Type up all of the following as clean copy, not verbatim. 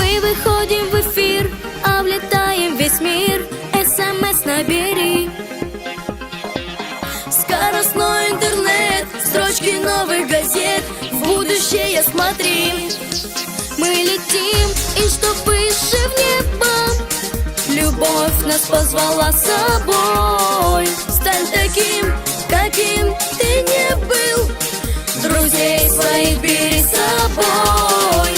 Мы выходим в эфир, облетаем весь мир. СМС набери. Скоростной интернет, строчки новых газет. В будущее смотри. Мы летим, и что выше в небо, любовь нас позвала с собой. Стань таким, каким ты не был, друзей своих бери с собой.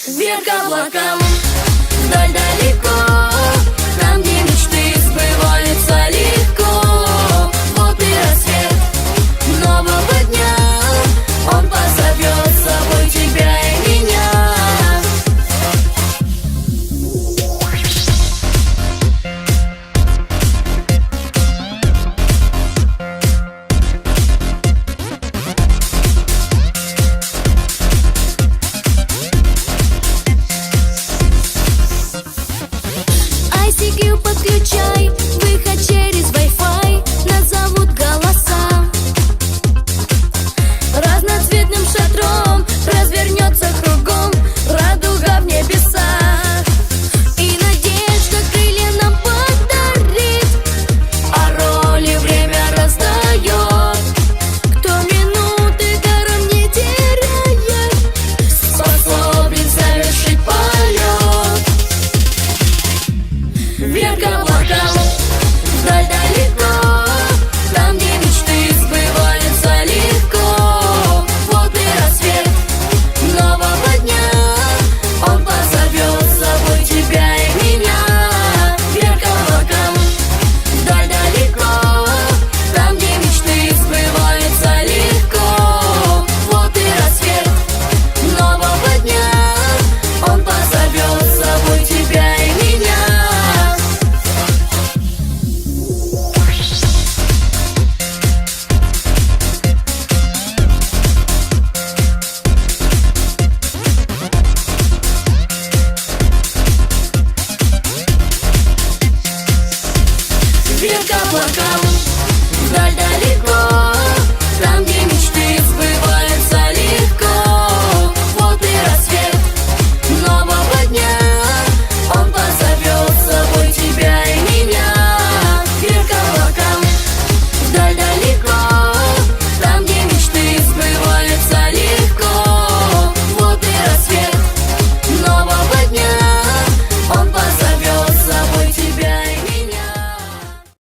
Вверх к облакам, вдаль далеко, там, где мечты сбываются легко. Вот и рассвет нового дня, он позовет с собой тебя и меня. ICQ подключай, выход через Wi-Fi, нас зовут голоса. Разноцветным шатром развернется кругом радуга в небесах. И надежда крылья нам подарит, а роли время раздает. Кто минуты даром не теряет, способен совершить полет. Вверх к облакам, вдаль далеко, там, где мечты сбываются легко. Вот и рассвет нового дня, он позовет с собой тебя и меня. Вверх к облакам, вдаль далеко, там, где мечты сбываются легко. Вот и рассвет нового дня, он позовет с собой тебя и меня. Вверх к облакам, вдаль далеко.